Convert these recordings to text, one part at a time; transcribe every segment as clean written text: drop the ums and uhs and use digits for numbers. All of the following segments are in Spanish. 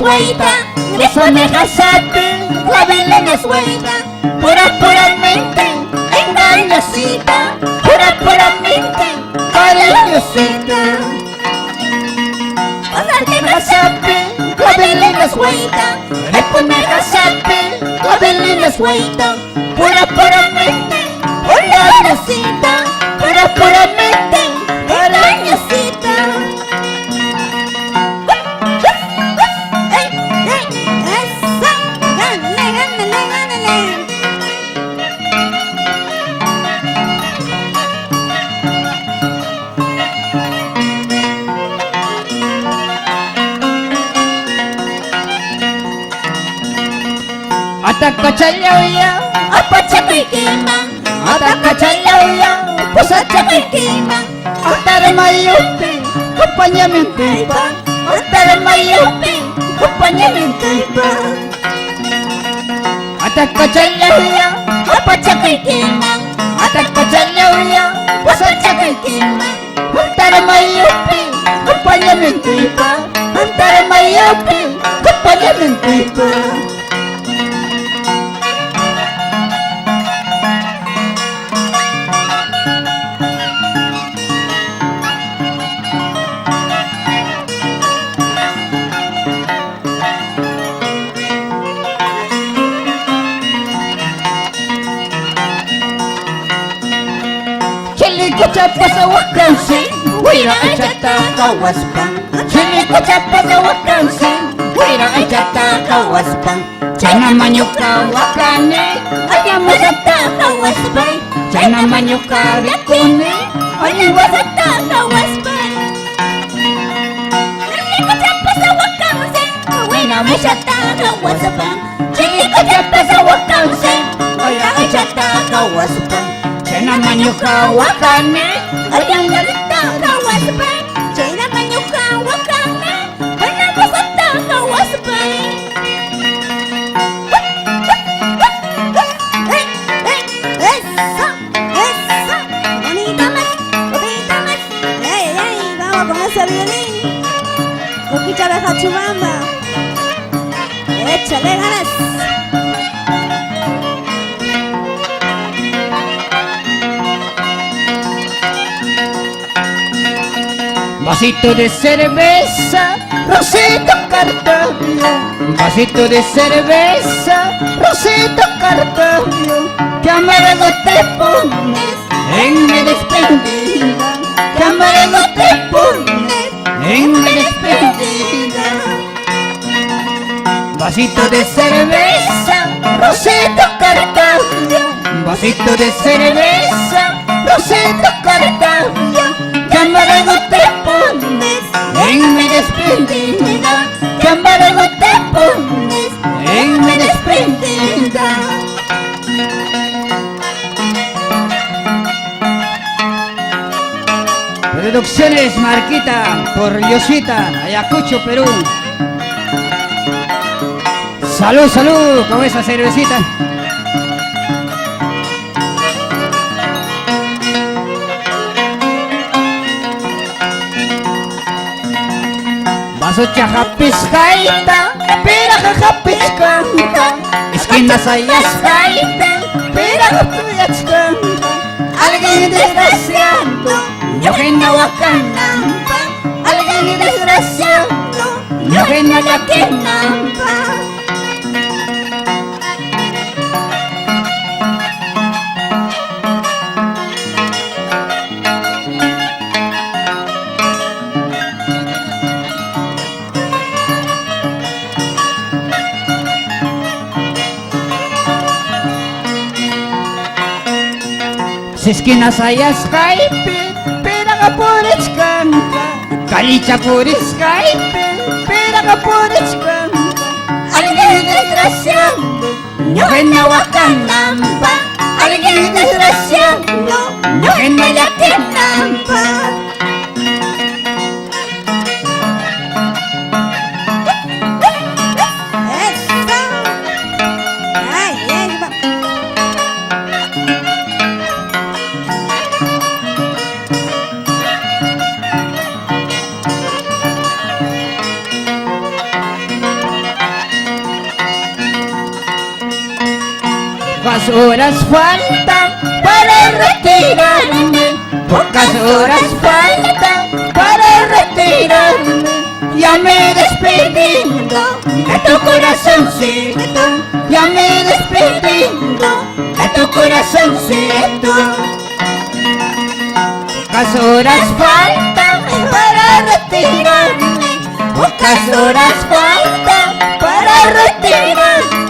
guaita, responde casate, la Belén es guaita, puramente, engañosita, puramente, cariñosita. Pasarte casate, la Belén es guaita, responde casate, la Belén es guaita, puramente, engañosita, puramente, cariñosita. Ataca chayauya, Apachapiquima, ataca chayauya, Pusachapiquima, Ataramayupi, acompañamiento y pan. Ataramayupi, acompañamiento y pan. Ataca chayauya, Apachapiquima, ataca chayauya, Pusachapiquima, Ataramayupi, acompañamiento y pan. Ataramayupi, acompañamiento y pan. Chapasa wakansi, wira achata kawaspan. Chilico chapasa wakansi, wira achata kawaspan. Chana manyuka wakane, ayamasata kawaspan. Chana manyuka rikune, ayamasata kawaspan. Chilico chapasa wakansi, wira achata kawaspan. Chilico chapasa wakansi, wira achata kawaspan. Chana manyuka wakane, ayamasata kawaspan. China manyuka wakane, ayamasata kawaspan. Coquita de Hachubamba. Échale ganas. Vasito de cerveza, Rosito Carpio. Vasito de cerveza, Rosito Carpio. Que amargo te pones en mi despedida. Que amargo te pones en mi despedida. Vasito de cerveza, Rosito Carpio. Vasito de cerveza, Rosito Carpio. Que amargo te pones en mi despedida. Que amargo te pones en mi despedida. Producciones Marquita por Yosita, Ayacucho, Perú. Salud, salud con esa cervecita. Vaso chajapiscaita, pira jajapiscanta. Esquina sayascaita, pira jajapiscanta. Alguien desgraciado, yo que no wakanampa. Alguien desgraciado, yo que no wakanampa. Esquinas hayas kaipe, peraga por escanta. Calicha por escaipe, peraga por escanta. Alguien desgraciado, yo que no wakanampa. Alguien desgraciado, yo que no wakanampa. horas faltan para retirarme, pocas horas faltan para retirarme. Ya me he despedido de tu corazoncito, ya me he despedido de tu corazoncito. Pocas horas faltan para retirarme, pocas horas faltan para retirarme.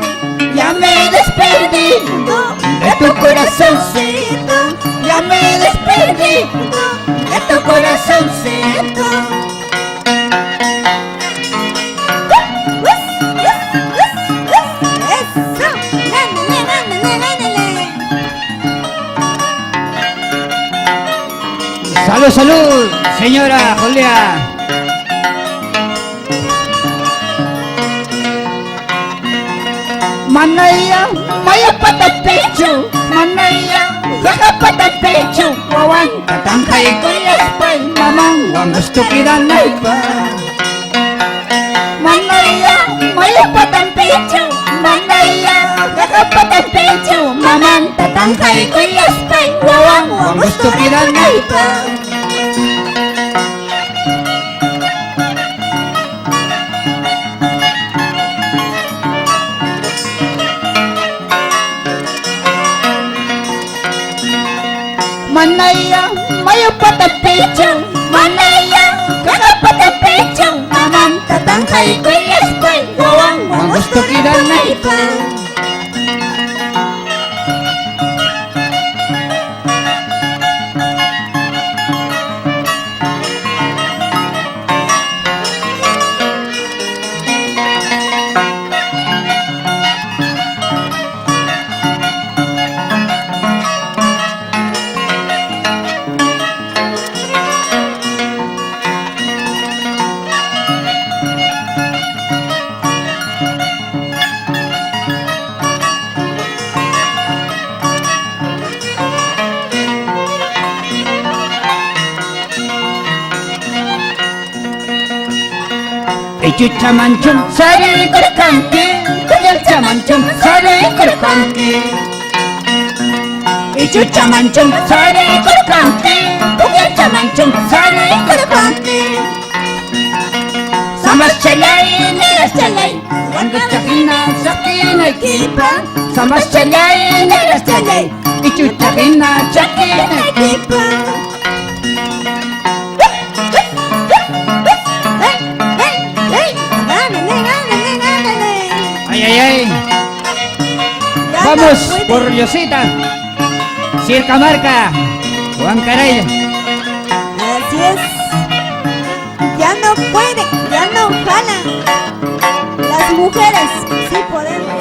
Ya me he despedido de tu corazoncito, ya me he despedido de tu corazoncito. Eso. Ándale. Salud, salud, señora Julia. Manaya, maya patapecho, manaya, jaja patapecho, wawan, tatangkay ko yaspay, mamang, wangusto kiranay pa. Manaya, maya patapecho, manaya, jaja patapecho, mamang, tatangkay ko yaspay, wawan, wangusto kiranay pa. Manaya, maya patapecho, manaya, jaja patapecho, mamang, tatangkay ko yaspay, wawan, wangusto kiranay pa. Ichucha manchum, sari kurkanki, kuyalcha manchum, sari kurkanki. Ichucha manchum, sari kurkanki, kuyalcha manchum, sari kurkanki. Samas chalay, neras chalay, wanda chakina, sakina kipa. Samas chalay, neras chalay, ichucha kina, chakina kipa. Ay. Vamos por Diosita, Circamarca, Juan Caray. Así es. Ya no puede, ya no jala. Las mujeres sí podemos.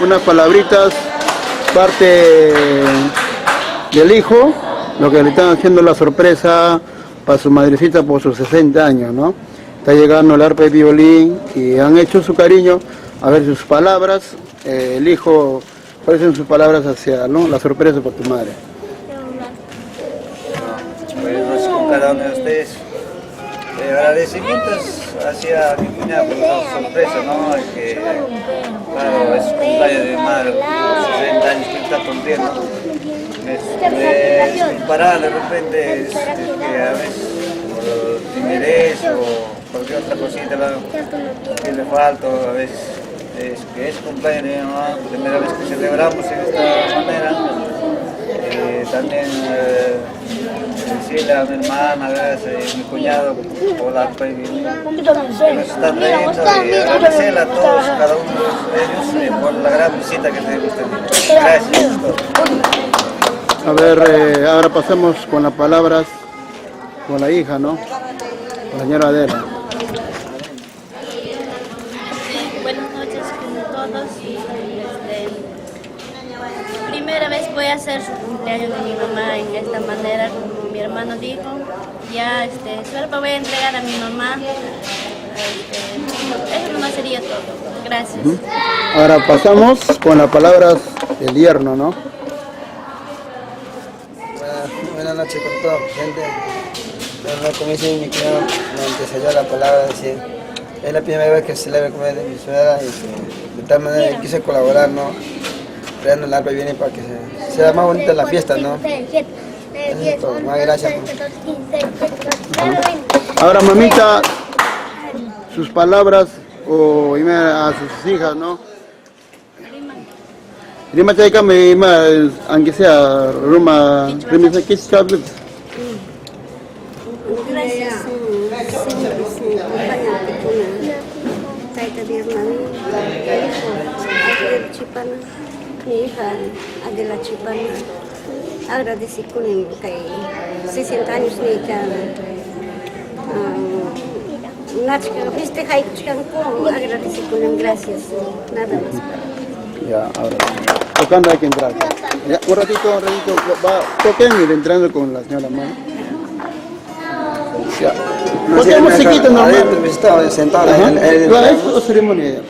unas palabritas, parte del hijo, lo que le están haciendo la sorpresa para su madrecita por sus 60 años, ¿no? Está llegando el arpa de violín y han hecho su cariño, a ver sus palabras, el hijo, ¿cuáles son sus palabras hacia, ¿no? La sorpresa por tu madre? Pues con cada uno de ustedes. Agradecimientos hacia mi cuñada por la sorpresa, ¿no? Que, claro, es cumpleaños de mi madre, 60 años que está cumpliendo. Es imparable de repente, es que a veces por timidez o cualquier otra cosita que le falta, a veces es que es cumpleaños de mi mamá, primera vez que celebramos en esta manera. También decirle a mi hermana, a mi cuñado, por la que nos está trayendo y agradecerle a todos, cada uno de ellos, por la gran visita que tenemos tenido. Gracias a todos. A ver, ahora pasamos con las palabras con la hija, ¿no? Con la señora Adela. Buenas noches con todos. Primera vez voy a hacer su cumpleaños de mi mamá en esta manera, como mi hermano dijo. Ya solo voy a entregar a mi mamá. Eso nomás sería todo. Gracias. Ahora pasamos con las palabras del yerno, ¿no? Buenas noches con toda la gente. Bueno, como dice mi cuñado, me antecedió la palabra, decir, es la primera vez que se celebra el cumpleaños de mi suegra y de tal manera quise colaborar, ¿no? Creando el arpa y viene para que sea más bonita la fiesta, ¿no? Eso es todo. Más gracias. Ahora, mamita, sus palabras o a sus hijas, ¿no? Rima chay kami aunque sea Roma Rima chay kichkablut. Gracias, siempre se acompañante con Taita de Hernán, Adela Chipana, mi hija Adela Chipana. Agradeci con él que 60 años ni que Nachka, viste, agradeci con él, gracias, nada más. Ya, ahora. Tocando hay que entrar. Ya, un ratito, toquen y entrando con la señora Mano. Ya. Porque musiquita normal. Adentro, estaba sentado Claro, es ceremonia.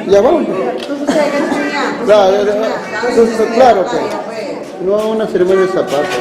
Ya vamos. Claro que. No una ceremonia de zapato.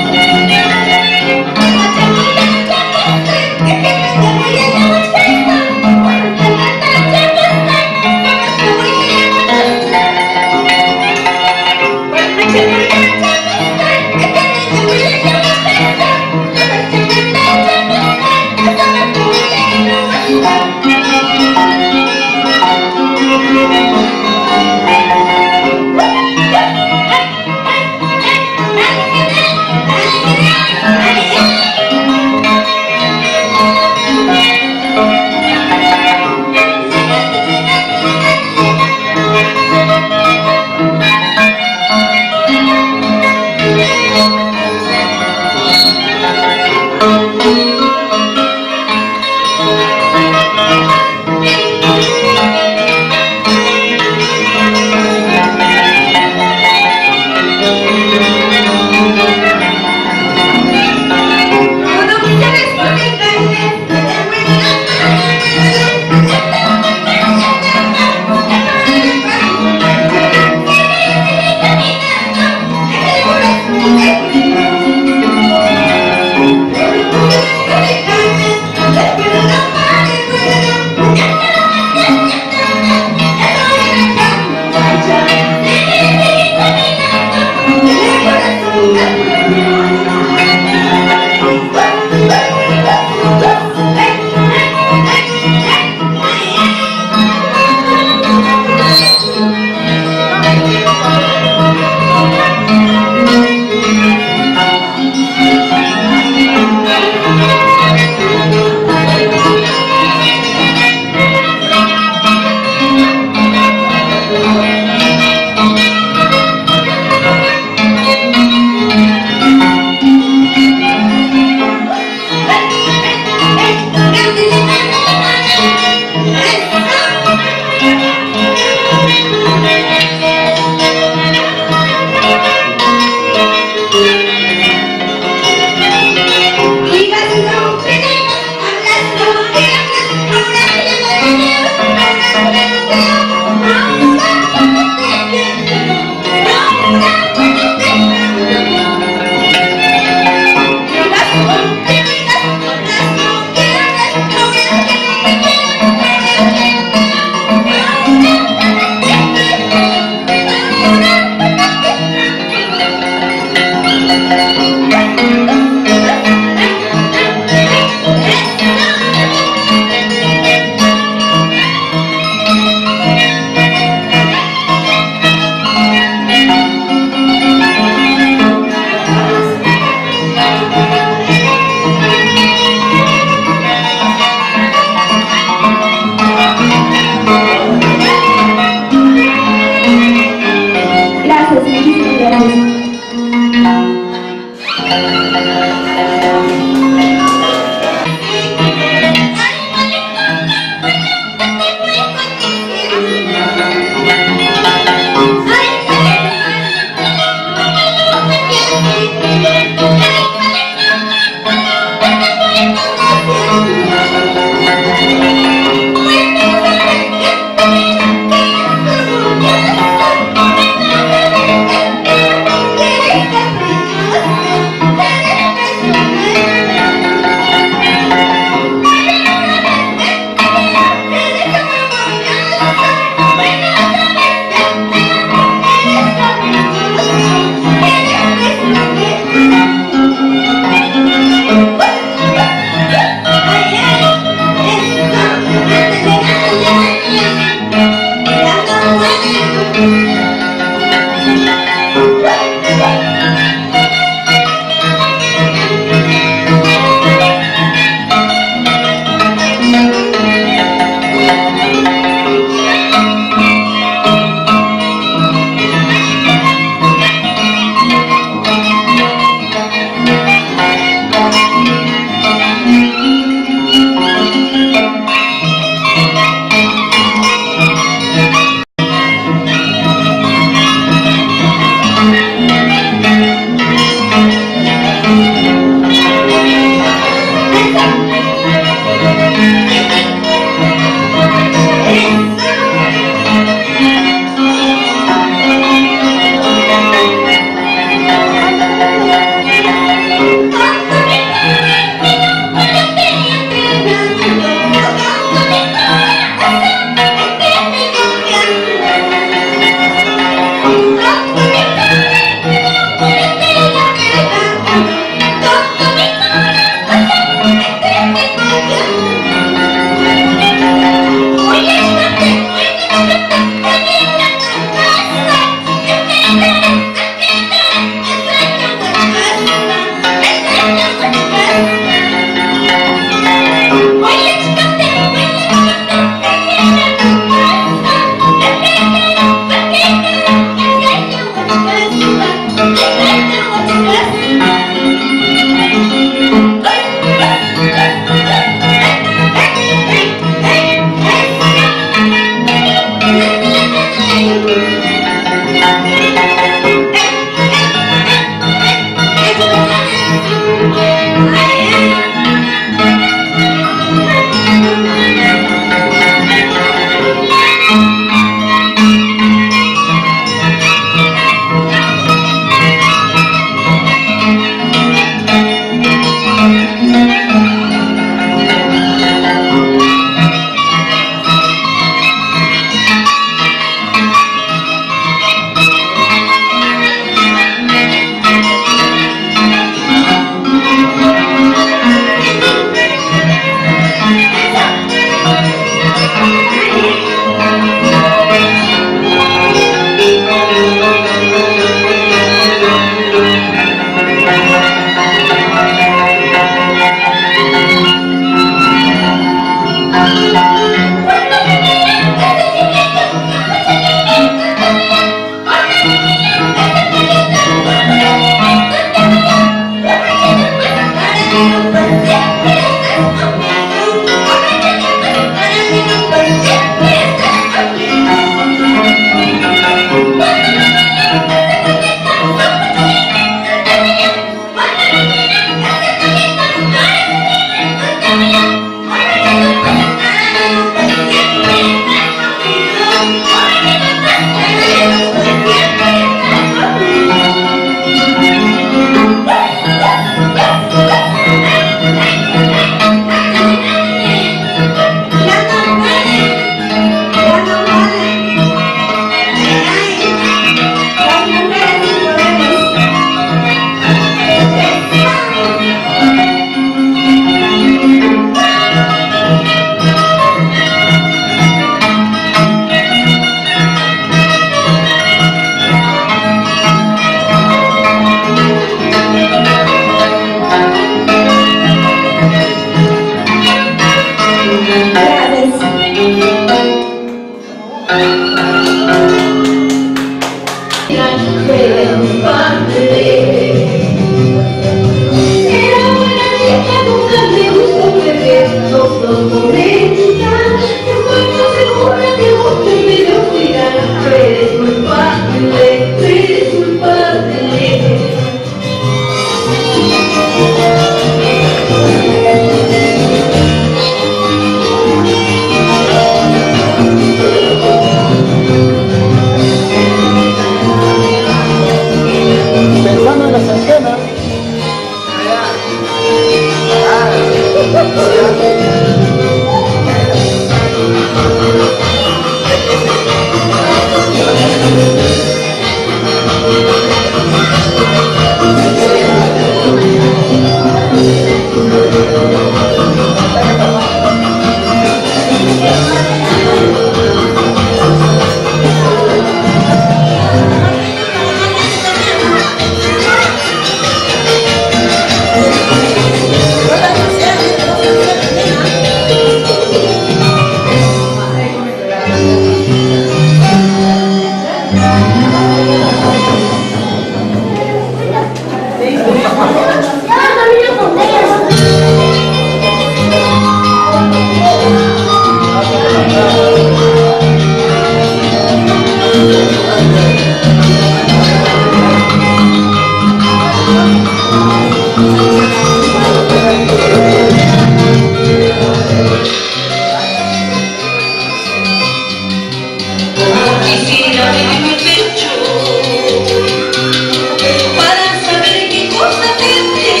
Para saber qué cosa siente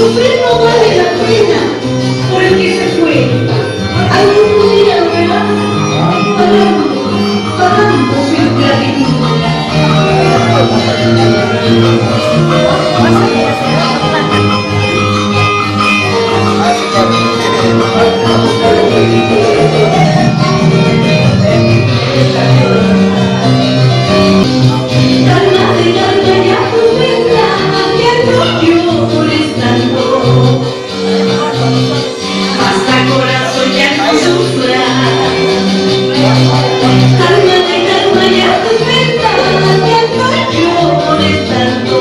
Sufrir no vale la pena por el que se fue. Algún día lo verás pagando su ingratitud. Cálmate, calma ya tu pena, que no yo molestando. Basta corazón ya no sufras. Cálmate, calma ya tu pena, que no yo molestando.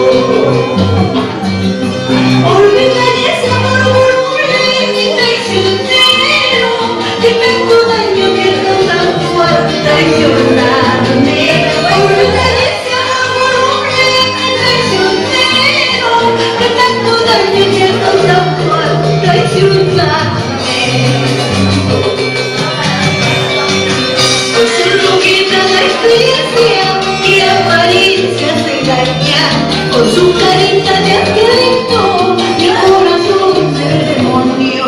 Olvida ese amor horrible y traicionero, que tanto daño me ha causado al traicionarme. Olvida ese amor horrible y traicionero, que tanto daño me ha causado al traicionarme. Observo que cada experiencia y apariencia se engaña con su carita de angelito. Mi corazón se demonio.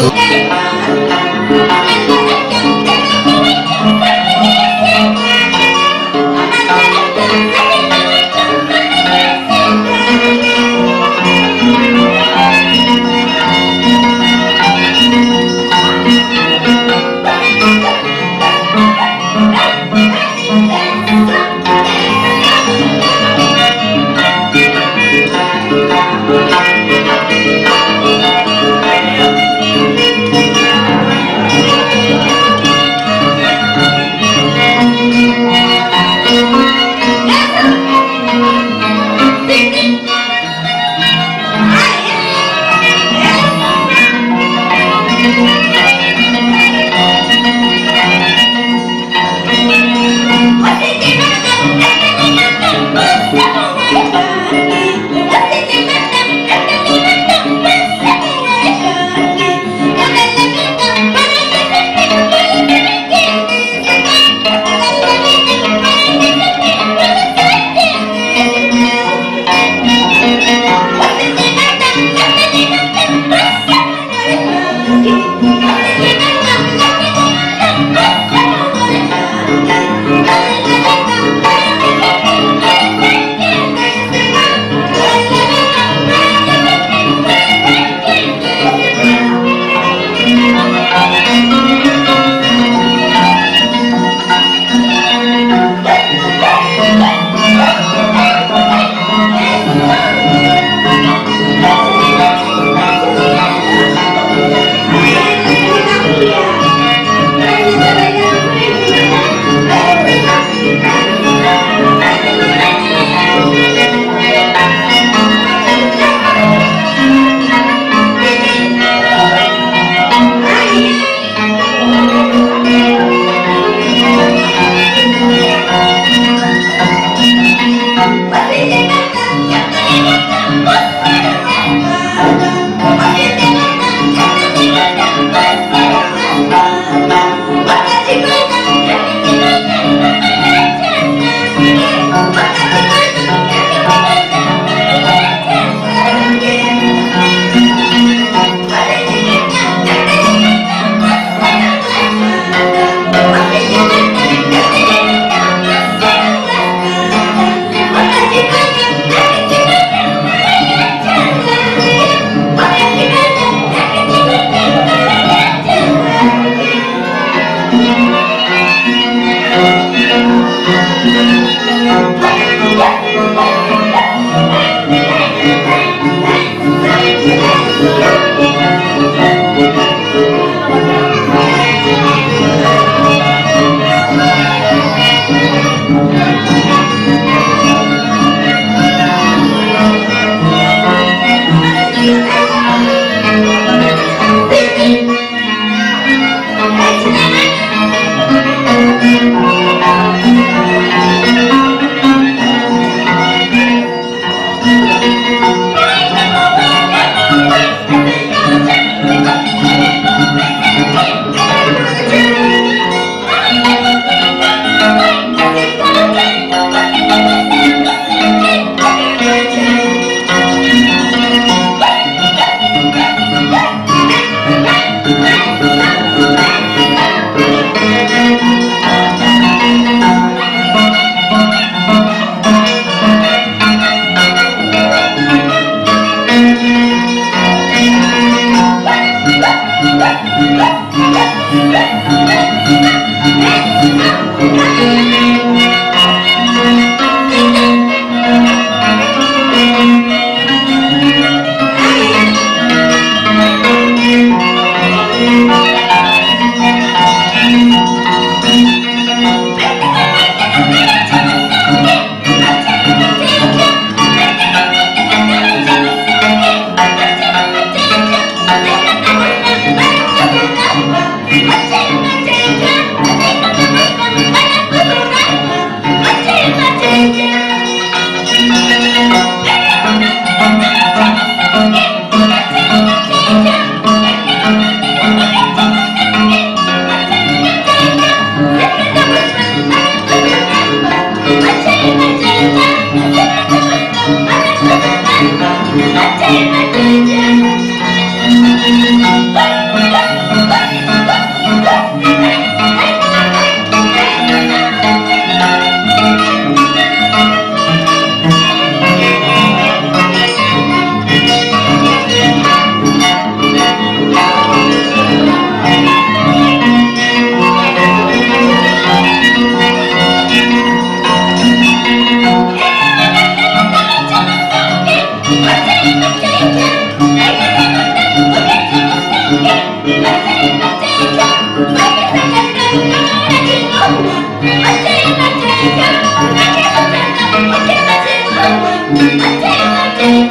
Thank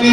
you.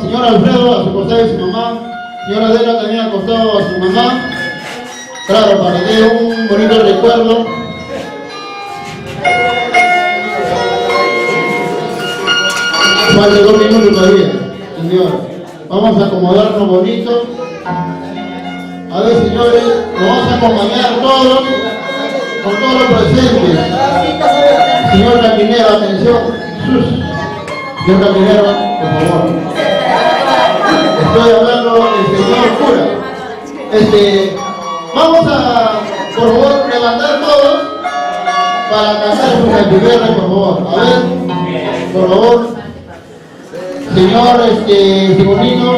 Señor Alfredo a su costado de su mamá, señora Adela también al costado a su mamá, claro, para que quede un bonito recuerdo. Falta 2 minutos todavía, señor. Vamos a acomodarnos bonito. A ver, señores, nos vamos a acompañar todos, con todos los presentes. Señor Campinero, atención. Señor Campinero, por favor. Estoy hablando del señor cura. Vamos a, por favor, levantar todos para cantar su cantiberra, por favor. A ver, por favor. señor Simonino,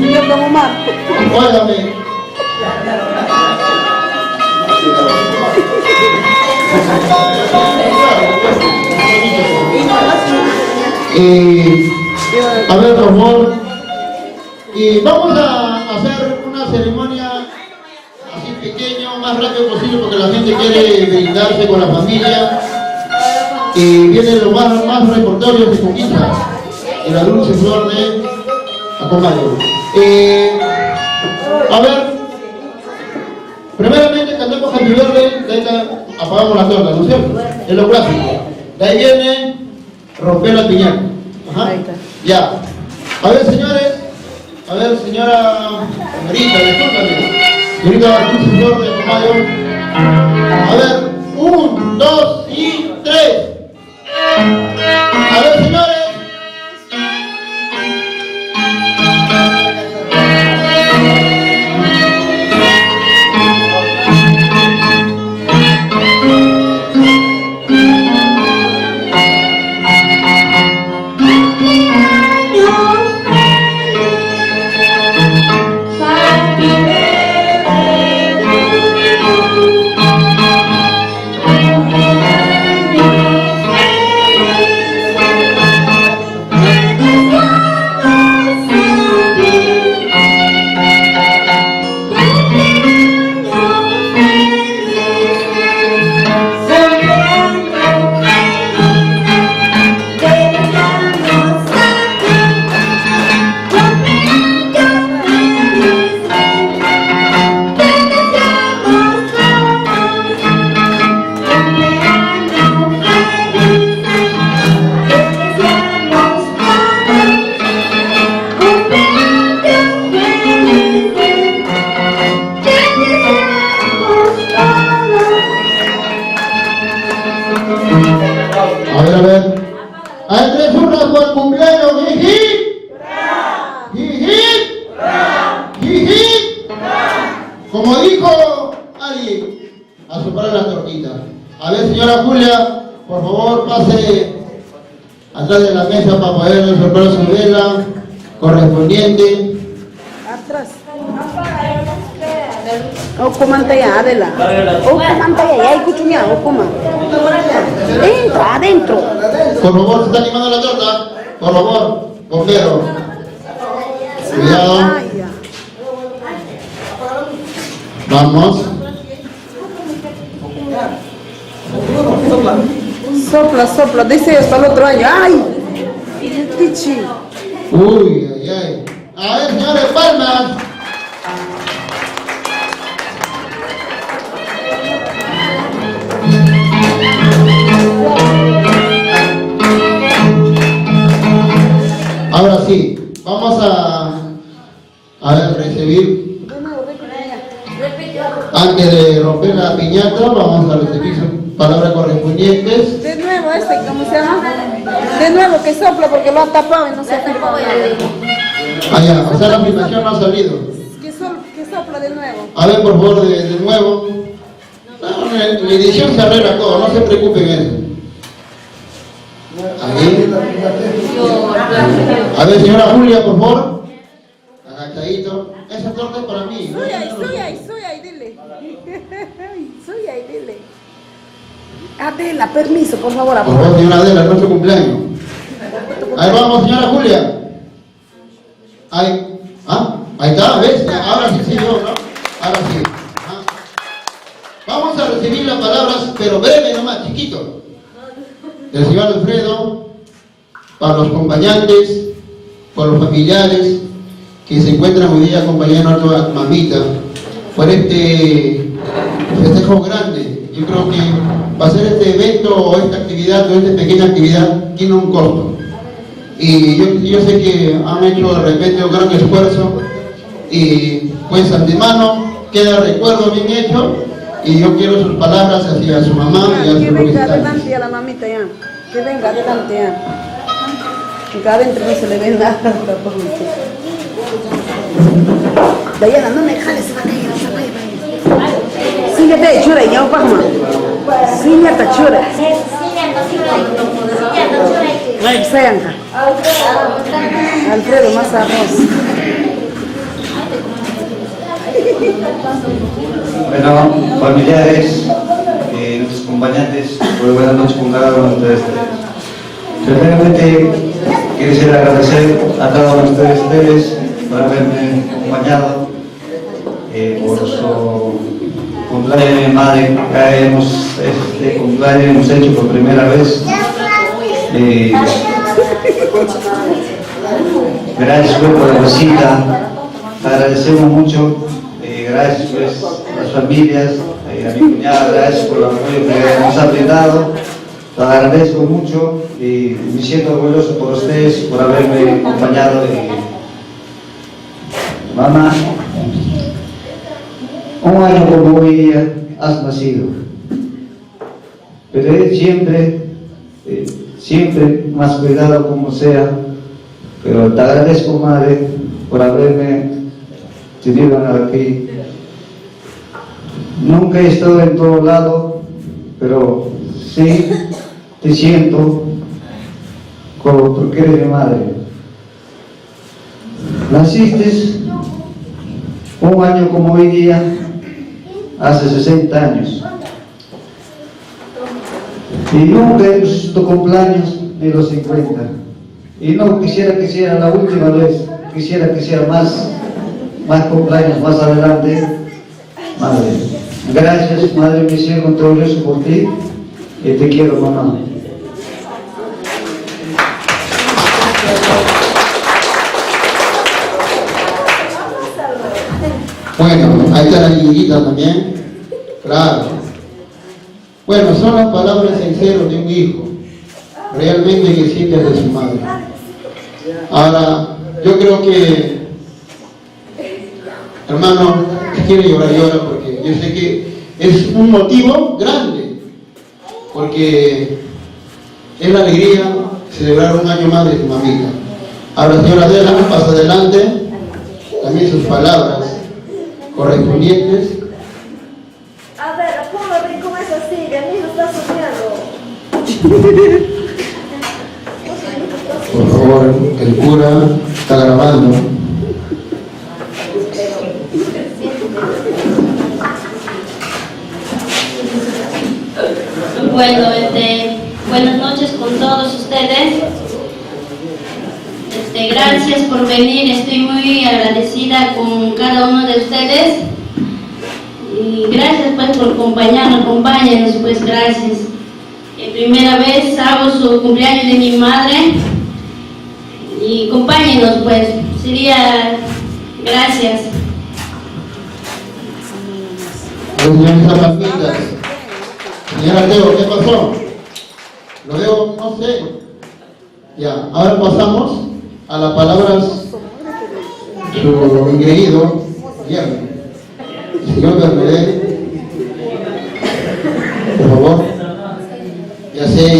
Señor Don Omar. óigame. A ver, por favor. Y vamos a hacer una ceremonia así pequeño, más rápido posible, porque la gente quiere brindarse con la familia. Y viene lo más repertorio de Conquista, en la dulce flor de Acomayo. A ver, primeramente cantamos Happy Birthday, de ahí apagamos la torta, ¿no es cierto? Es lo clásico. De ahí viene romper la piñata. Ajá. Ya. A ver, señores. A ver, señora Marita, discúlpame. Señorita dulce flor de Acomayo. A ver, 1, 2 y 3. A ver, señores. A ver. Hay 3 urnas por el cumpleaños. ¡Jiji! ¡Jiji! ¡Jiji! Como dijo alguien, a soplar la tortita. A ver, señora Julia, por favor, pase atrás de la mesa para poder soplar su vela correspondiente. Atrás. Ocumanta ya, Adela. Ocumanta ya, hay cuchuña, ocuma. Entra, adentro. Por favor, se está animando la torta. Por favor, bombero. Cuidado. Vamos. Sopla, sopla, dice hasta el otro año. ¡Ay! Pichi. Uy, ay, ay. A ver, señores, palmas. Ahora sí, vamos a recibir, antes de romper la piñata, vamos a recibir sus palabras correspondientes. De nuevo ¿cómo se llama? De nuevo que sopla porque lo ha tapado y no se ha firmado. Allá, o sea, la filmación no ha salido. Que sopla de nuevo. A ver, por favor, de nuevo. No, la edición se arregla todo, no se preocupen eso. Ahí. A ver, señora Julia, por favor. Agachadito. Esa torta es para mí. Suya, y dile. Suya, y dile. Adela, permiso, por favor. Por favor, señora Adela, nuestro cumpleaños. Ahí vamos, señora Julia. Ahí. ¿Ah? Ahí está, ¿ves? Ahora sí, yo, ¿no? Ahora sí. ¿Ah? Vamos a recibir las palabras, pero breve nomás, chiquito. Del señor Alfredo, para los acompañantes, para los familiares que se encuentran hoy día acompañando a nuestra mamita por este festejo grande. Yo creo que para hacer este evento o esta actividad o esta pequeña actividad tiene un costo. Y yo sé que han hecho de repente un gran esfuerzo y pues antemano queda recuerdo bien hecho. Y yo quiero sus palabras hacia su mamá y a que su venga adelante a la mamita ya. Que venga adelante ya. Porque adentro no se le ve nada. Dayana, no me jales, se va a caer. Sigue de chura y ya, Pajma. Sigue hasta chura. Seanca. Alfredo más arroz. Bueno, familiares, nuestros acompañantes, muy buenas noches con cada uno de ustedes. Primeramente, quisiera agradecer a cada uno de ustedes por haberme acompañado por su cumpleaños de mi madre. Este cumpleaños hemos hecho por primera vez. Gracias por la visita, agradecemos mucho, gracias pues, a las familias, a mi cuñada, gracias por el apoyo que nos ha brindado, lo agradezco mucho y me siento orgulloso por ustedes, por haberme acompañado. Mamá, un año como hoy día has nacido, pero siempre más cuidado como sea, pero te agradezco, madre, por haberme tenido aquí. Nunca he estado en todo lado, pero sí te siento como porque eres mi madre. Naciste un año como hoy día, hace 60 años. Y nunca es tu cumpleaños ni los 50. Y no quisiera que sea la última vez, quisiera que sea más cumpleaños más adelante. Madre, gracias, madre, me siento orgulloso por ti y te quiero, mamá. Bueno, ahí está la niñita también. Claro. Bueno, son las palabras sinceras de un hijo, realmente que siente de su madre. Ahora, yo creo que, hermano, si quiere llorar, llora, porque yo sé que es un motivo grande, porque es la alegría celebrar un año más de tu mamita. Ahora, señora Adela, pasa adelante, también sus palabras correspondientes. A ver, apúrame, ¿cómo es así? Mi hijo está soñando. Por favor, el cura está grabando. Bueno, buenas noches con todos ustedes. Gracias por venir, estoy muy agradecida con cada uno de ustedes. Y gracias pues por acompañarnos, pues gracias. Primera vez hago su cumpleaños de mi madre y acompáñenos pues, sería gracias. Señora Pampita, señora Teo, ¿qué pasó? Lo veo, no sé. Ya, ahora pasamos a las palabras, su ingreído, señor Bernabé, por favor. Ya sé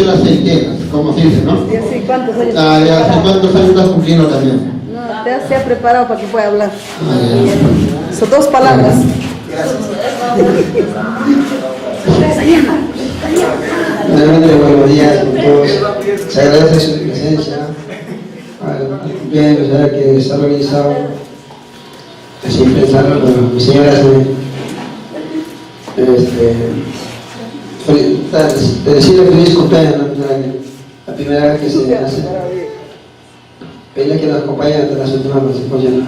las centenas, como se dice, ¿no? ¿Y así cuántos años? Ya sé cuántos años estás cumpliendo también. No, ya se ha preparado para que pueda hablar. Ya. Son dos palabras. Realmente buenos días a todos. Se agradece su presencia al cumpleaños ya que se ha organizado. Sin pensarlo, bueno, mi señora decirle feliz cumpleaños, ¿no? La primera vez que se hace. Ella que nos acompaña de las últimas veces, pues ya no.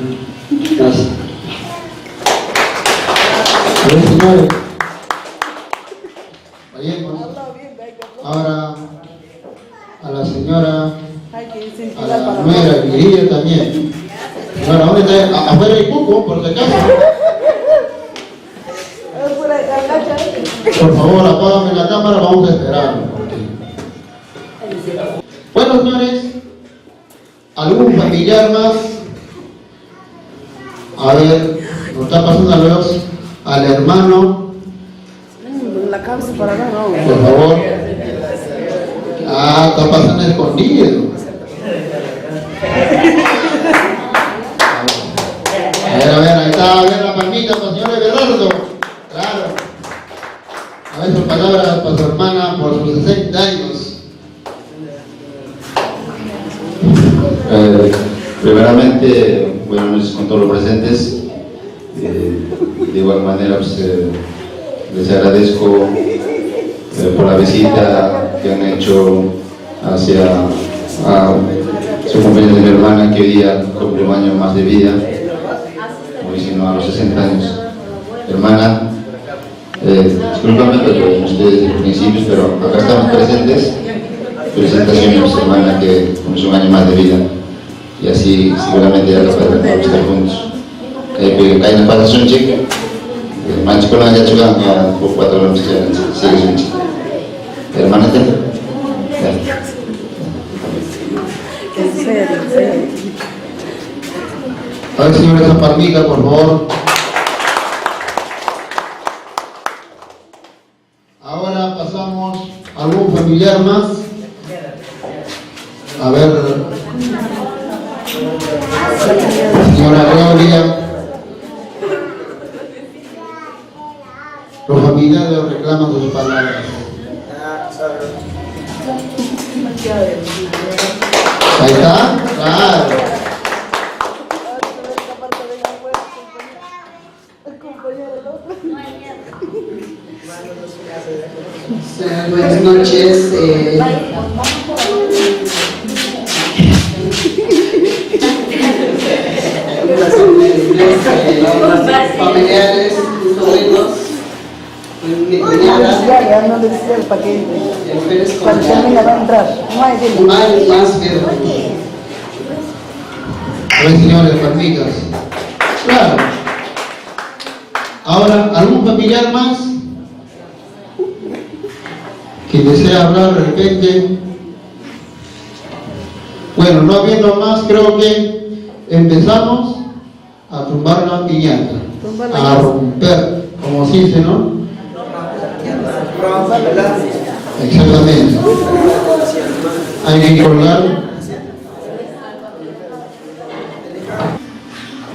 Gracias. Señores, vayamos ahora a la señora, a la nuera, Virginia también. Señora, ¿dónde está? Afuera hay cupo, por si acaso. Por favor, apágame la cámara, vamos a esperar. Bueno, señores, ¿algún familiar más? A ver, nos está pasando a los al hermano. La cabeza para acá, no. Por favor. Ah, está pasando escondido. A ver, ahí está, a ver la palmita para el señor Everardo. Claro. A ver sus palabras para su hermana por sus 60 años. Primeramente, buenas noches con todos los presentes. De igual manera, pues, les agradezco por la visita que han hecho hacia su cumpleaños de mi hermana, que hoy día cumple un año más de vida, hoy sino a los 60 años. Hermana, discúlpame, pero no estoy desde el principio, pero acá estamos presentes. Felicitaciones a mi hermana, que cumple un año más de vida, y así seguramente ya los padres vamos a estar juntos. Kain na para sunjik, manch ko lang ya juga nggak buat orang sejarah sih sunjik. Hermana ten. En serio, en serio. A ver, señora Zapalmica, por favor. Ahora pasamos a algún familiar más. A ver, señora Gloria. Los familiares reclaman sus palabras. Ahí está, claro. Buenas noches. Familiares, sobrinos, mi cuñada. Ya no le decía el paquete. Cuando termina va a entrar. No hay más que. A ver, señores, palmitas. Claro. Ahora, ¿algún familiar más que desea hablar de repente? Bueno, no habiendo más, creo que empezamos a tumbar la piñata, a romper, como se dice, ¿no? Exactamente. Hay que colgar.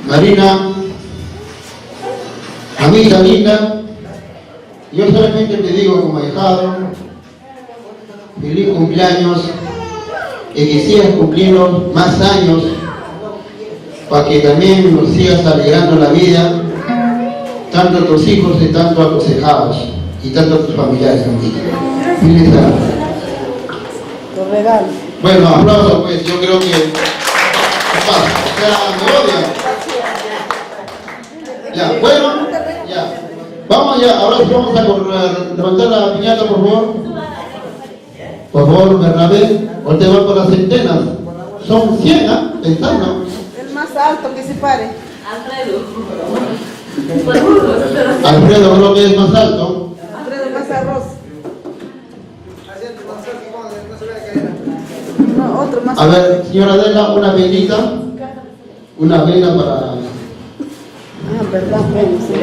Marina, amiga linda, yo solamente te digo como ahijado, feliz cumpleaños, y que sigas cumpliendo más años, para que también nos sigas alegrando la vida, tanto a tus hijos y tanto a tus hijados, y tanto a tus familiares también. Feliz año. Los regalos. Bueno, aplausos, pues, yo creo que... ¿Qué pasa? O sea, me odian. Ya, bueno, ya. Vamos ya, ahora sí vamos a levantar la piñata, por favor. Por favor, Bernabé, ahorita van por las centenas. Son 100, ¿ah? Pensando. El más alto que se pare. Alfredo creo que es más alto. Alfredo más arroz. No, otro más. A ver, señora Adela, una velita. Una vela para... Ah, verdad, bueno, sí.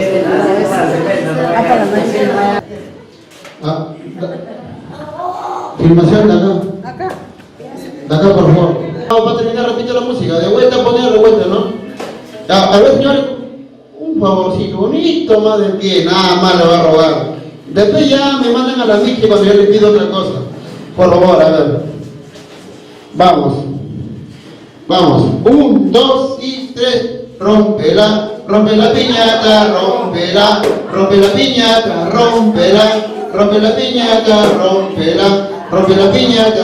Acá la máquina. Ah, filmación de acá. Acá. De acá, por favor. Vamos para terminar, repite la música. De vuelta, poner de vuelta, ¿no? Ya, a ver, señores, un favorcito bonito más de pie, nada más le va a robar. Después ya me mandan a la víctima cuando yo le pido otra cosa. Por favor, a ver. Vamos. Vamos. 1, 2 y 3. Rómpela, rompe la piñata, rómpela, rompe la piñata, rómpela, rompe la piñata, rómpela, rompe la piñata,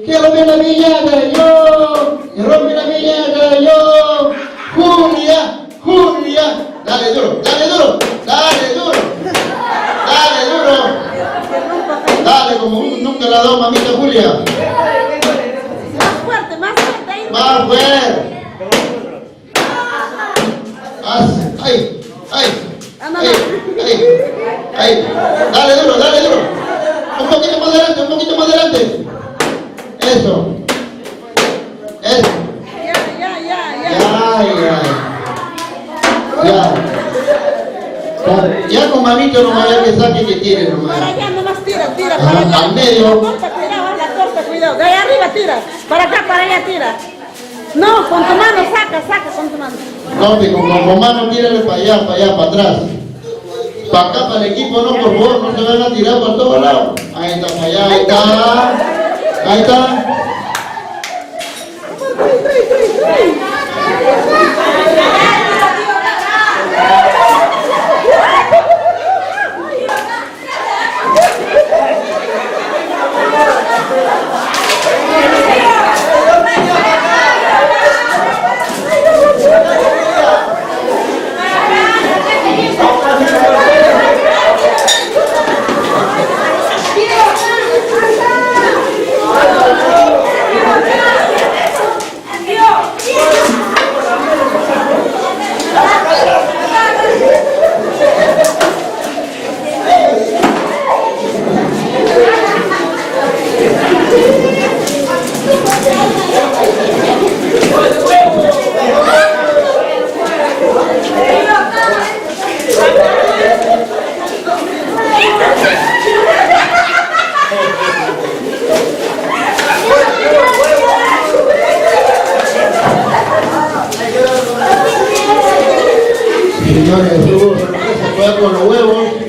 que rompe la piñata yo, que rompe la piñata yo, Julia, Julia, dale duro, dale duro, dale duro, dale duro, dale como nunca la ha dado mamita Julia, Más fuerte, más fuerte. más fuerte. ¡Ay! ¡Ay! ¡Ay! ¡Ay! ¡Dale duro, dale duro! Un poquito más adelante, un poquito más adelante. Eso. Eso. Ya. Ya con manito nomás, ya que saque que tire nomás. Para allá, nomás tira, tira. Ajá, Para allá. al medio. La torta, cuidado, la torta, cuidado. De ahí arriba tira. Para acá, para allá tira. No, con tu mano, saca con tu mano. No, que con mano tírale para allá, para atrás. Para acá, para el equipo, no, por favor, no se van a tirar para todos lados. Ahí está, para allá, ahí está. Ahí está. señores, estuvo sorpresa, fue con los huevos.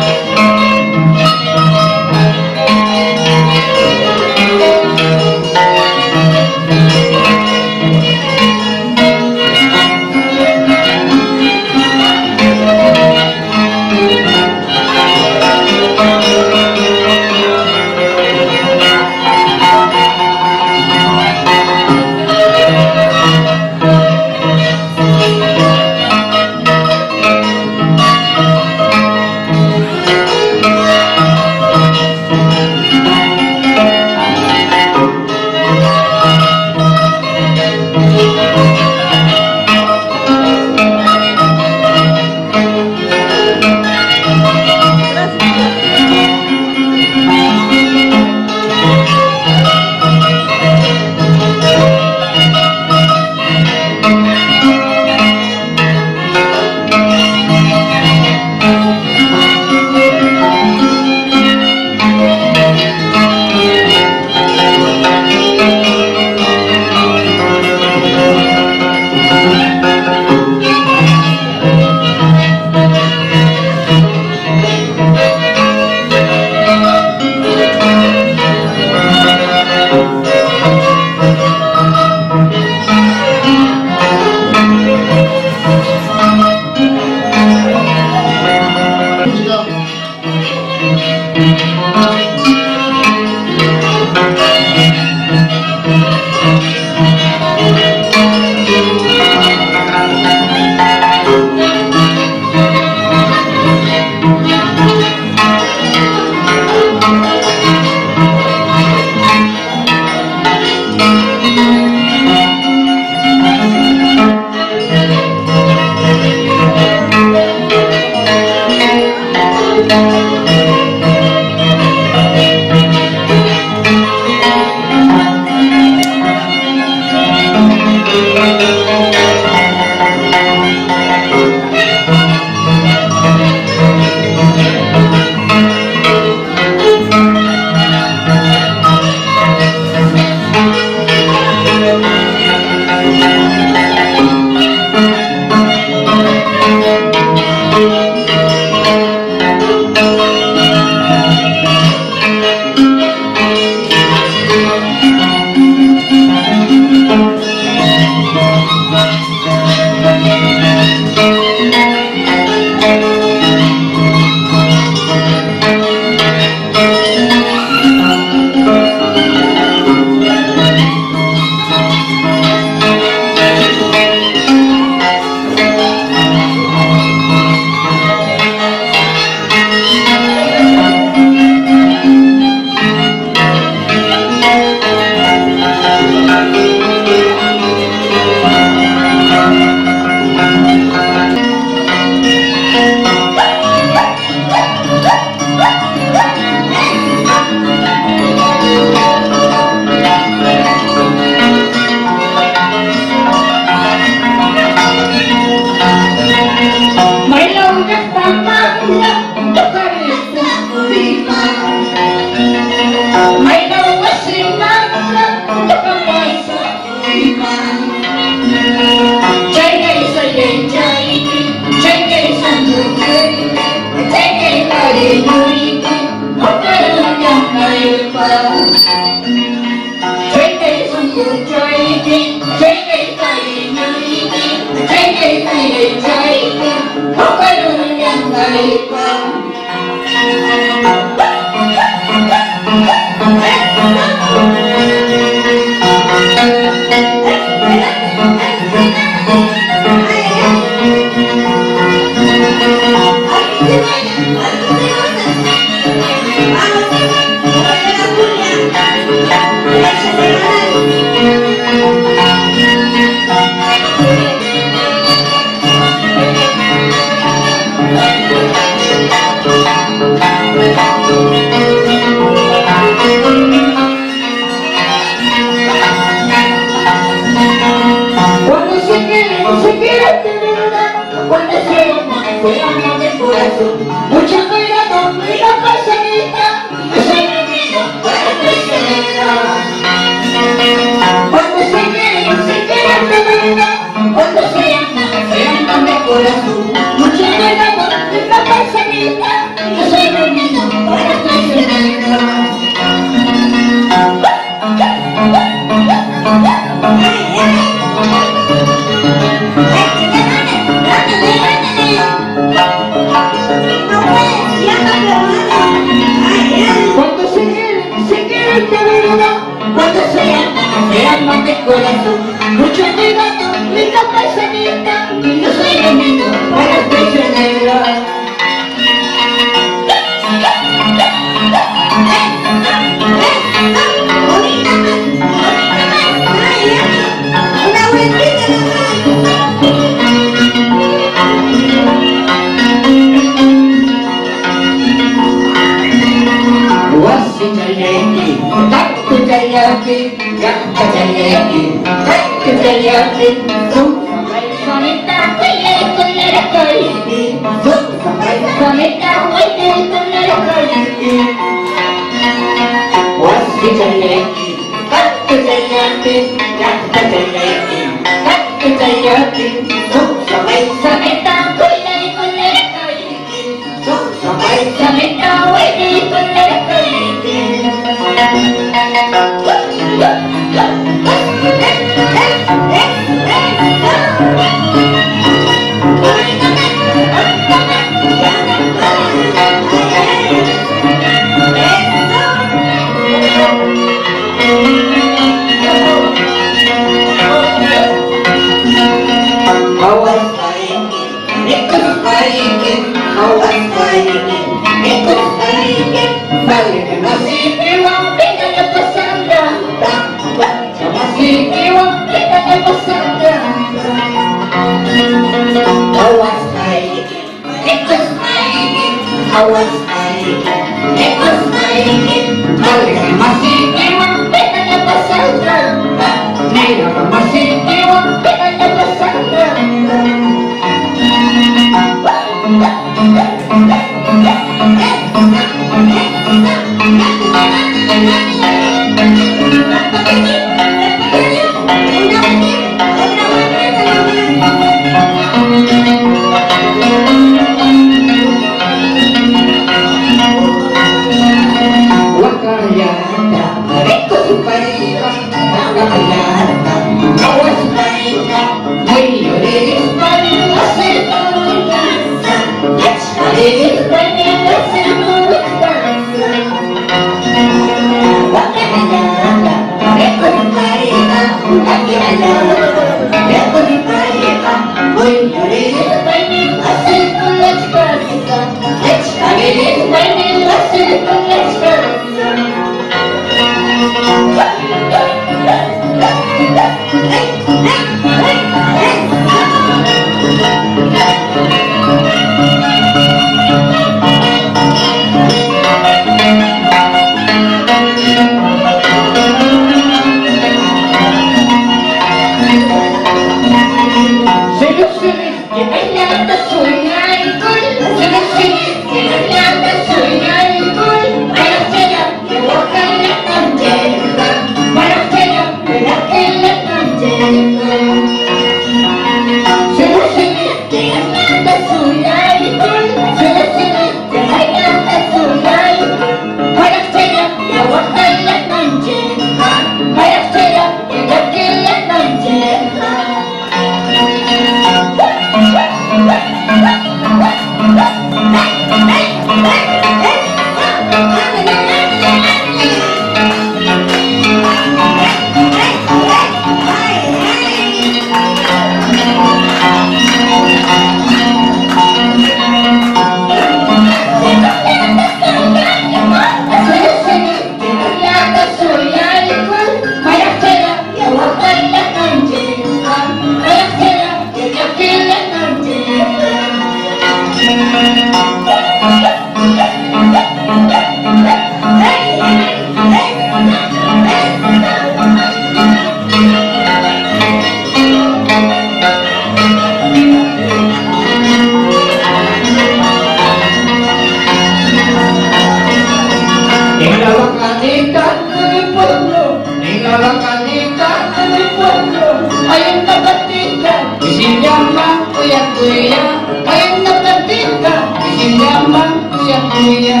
kuya, hay una plantita que se llama kuya kuya.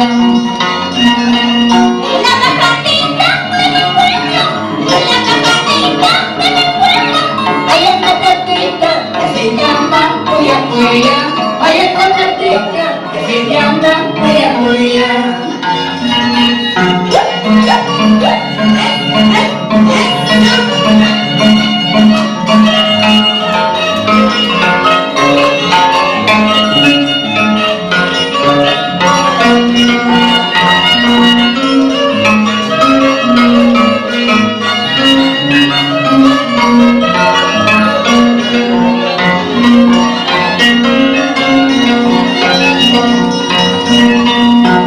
Hay una plantita que se llama kuya kuya, hay una plantita que se llama kuya kuya.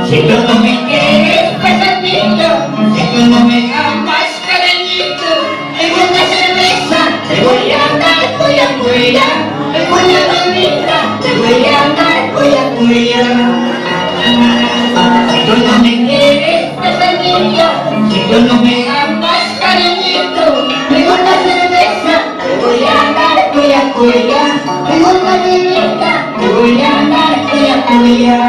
Si tú no me quieres, pasadito, si tú no me amas, cariñito, en una cerveza te voy a dar cuya cuya, en una bebida te voy a dar cuya cuya. Si tú no me quieres, pasadito, si tú no me amas, cariñito, en una cerveza te voy a dar cuya cuya, en una bebida te voy a dar cuya cuya.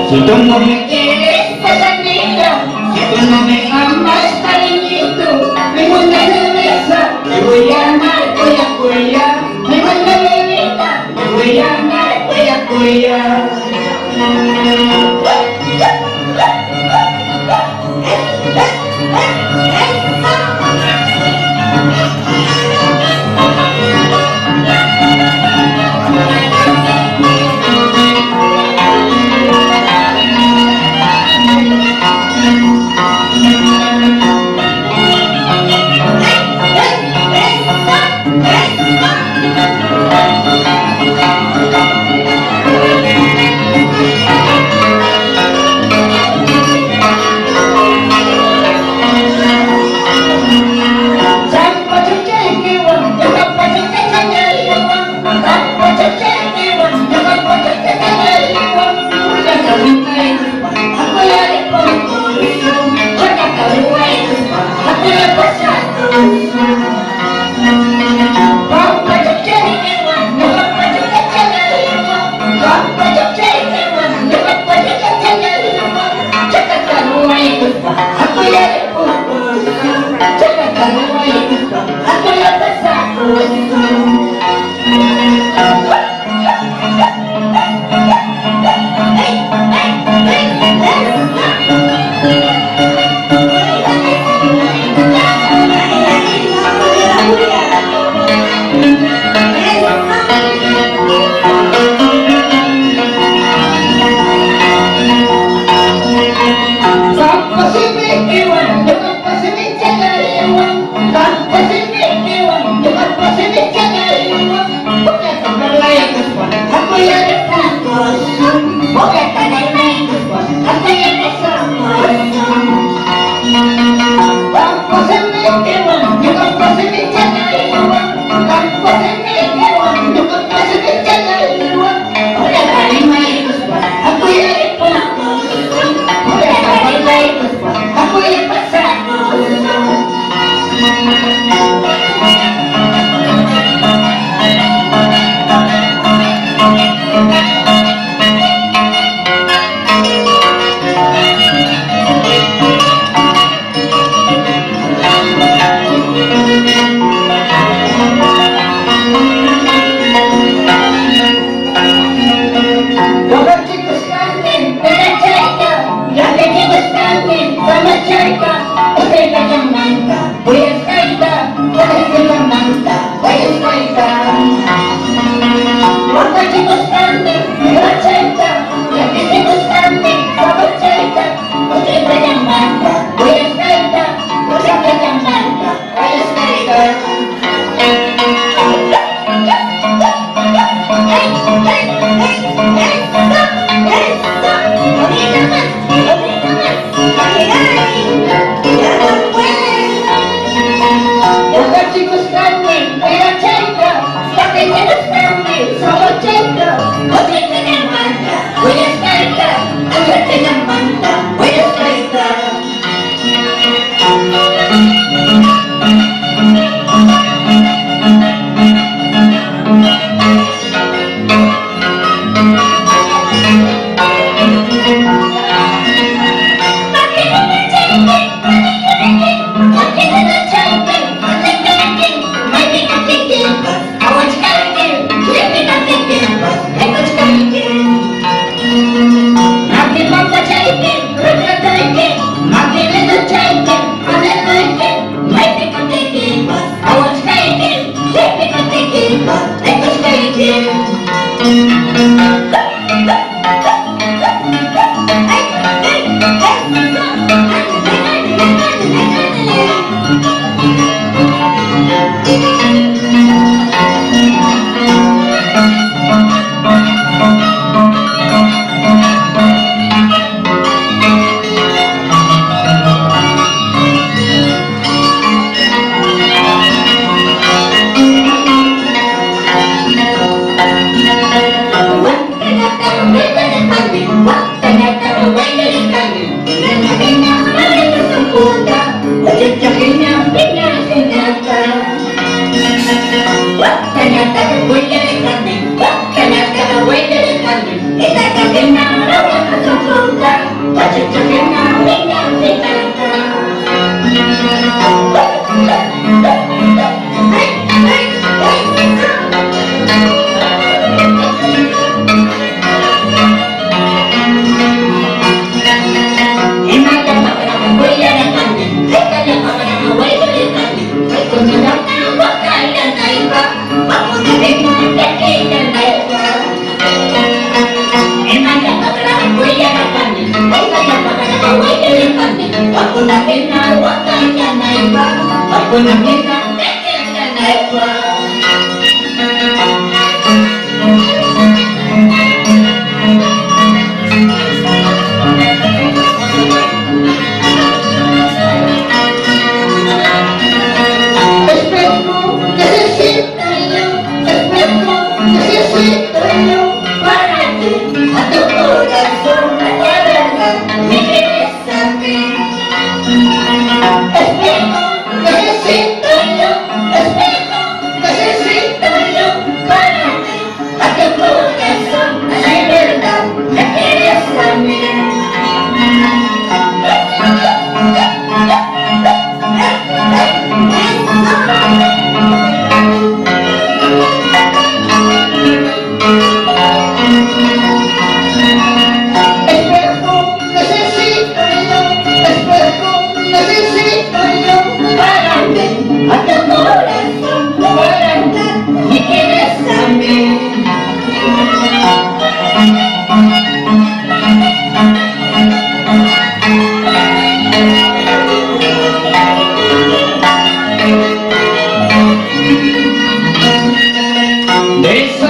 Si tú no me quieres, pasadito, si tú no me amas, cariñito, en una cerveza te voy a dar cuya cuya, en una bebida te voy a dar cuya cuya. De eso